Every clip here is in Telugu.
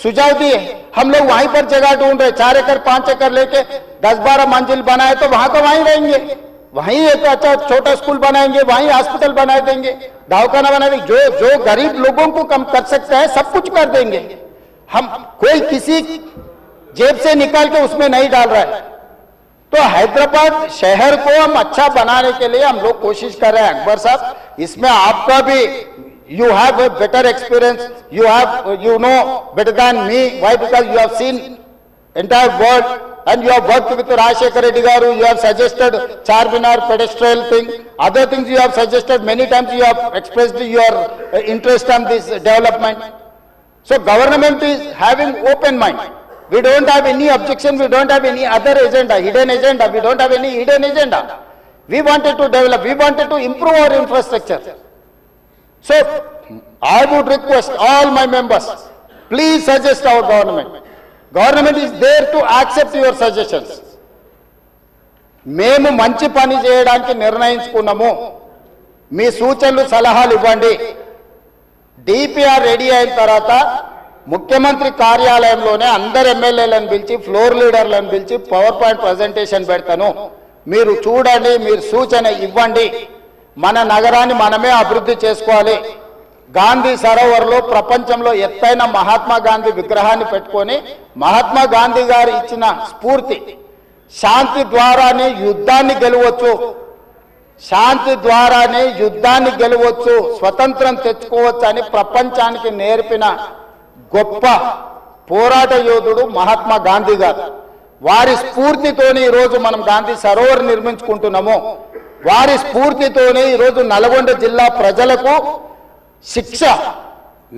सुझाव दिए। हम लोग वहीं पर जगह ढूंढ रहे, 4 एकड़ 5 एकड़ लेके 10-12 मंजिल बनाए तो वहां का वहीं रहेंगे, वहीं एक अच्छा छोटा स्कूल बनाएंगे, वहीं हॉस्पिटल बना देंगे, दवाखाना बना देंगे। जो गरीब लोगों को कम कर सकते हैं सब कुछ कर देंगे। हम कोई किसी जेब से निकाल के उसमें नहीं डाल रहा है। तो हैदराबाद शहर को हम अच्छा बनाने के लिए हम लोग कोशिश कर रहे हैं। अकबर साहब, इसमें आपका भी you have a better experience, you know better than me. Why? Because you have seen entire world and you have worked with Rajshekar Reddy garu. You have suggested Charminar pedestrian thing, other things you have suggested many times. You have expressed your interest on this development. So government is having open mind. We don't have any objection, we don't have any other agenda, hidden agenda. We don't have any hidden agenda. We wanted to develop, we wanted to improve our infrastructure. So, I would request all my members, please suggest our government. Government is there to accept your suggestions. మేము మంచి పని చేయడానికి నిర్ణయించుకున్నాము, మీ సూచనలు సలహాలు ఇవ్వండి. డిపిఆర్ రెడీ అయిన తర్వాత ముఖ్యమంత్రి కార్యాలయంలోనే అందరు ఎమ్మెల్యేలను పిలిచి ఫ్లోర్ లీడర్లను పిలిచి పవర్ పాయింట్ ప్రజెంటేషన్ పెడతాను, మీరు చూడండి, మీరు సూచన ఇవ్వండి. మన నగరాన్ని మనమే అభివృద్ధి చేసుకోవాలి. గాంధీ సరోవర్లో ప్రపంచంలో ఎత్తైన మహాత్మా గాంధీ విగ్రహాన్ని పెట్టుకొని మహాత్మా గాంధీ గారు ఇచ్చిన స్ఫూర్తి, శాంతి ద్వారానే యుద్ధాన్ని గెలవచ్చు, శాంతి ద్వారానే యుద్ధాన్ని గెలవచ్చు, స్వతంత్రం తెచ్చుకోవచ్చు అని ప్రపంచానికి నేర్పిన గొప్ప పోరాట యోధుడు మహాత్మా గాంధీ గారు. వారి స్ఫూర్తితోనే ఈరోజు మనం గాంధీ సరోవర్ నిర్మించుకుంటున్నాము. వారి స్ఫూర్తితోనే ఈరోజు నల్గొండ జిల్లా ప్రజలకు శిక్ష,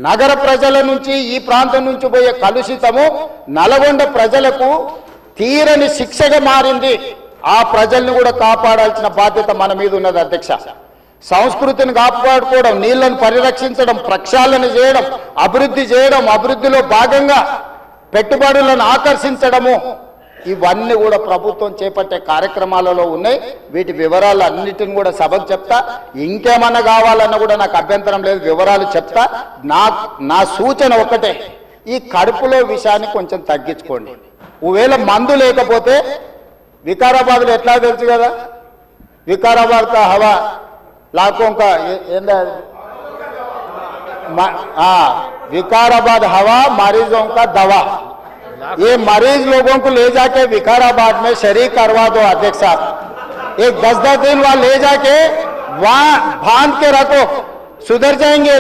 నగర ప్రజల నుంచి ఈ ప్రాంతం నుంచి పోయే కలుషితము నల్గొండ ప్రజలకు తీరని శిక్షగా మారింది. ఆ ప్రజల్ని కూడా కాపాడాల్సిన బాధ్యత మన మీద ఉన్నది అధ్యక్ష. సంస్కృతిని కాపాడుకోవడం, నీళ్లను పరిరక్షించడం, ప్రక్షాళన చేయడం, అభివృద్ధి చేయడం, అభివృద్ధిలో భాగంగా పెట్టుబడులను ఆకర్షించడము, ఇవన్నీ కూడా ప్రభుత్వం చేపట్టే కార్యక్రమాలలో ఉన్నాయి. వీటి వివరాలు అన్నిటిని కూడా సభకు చెప్తా. ఇంకేమన్నా కావాలన్నా కూడా నాకు అభ్యంతరం లేదు, వివరాలు చెప్తా. నా సూచన ఒకటే, ఈ కడుపులో విషయాన్ని కొంచెం తగ్గించుకోండి. ఒకవేళ మందు లేకపోతే వికారాబాద్లో ఎట్లా తెలుసు కదా, వికారాబాద్ కా హవా లాఖోं का विकाराबाद हवा मरीजों का दवा. ये मरीज लोगों को ले जाके विकाराबाद में शरीक करवा दो अध्यक्ष साहब. एक 10-10 दिन वहां ले जाके वहां बांध के रखो, सुधर जाएंगे.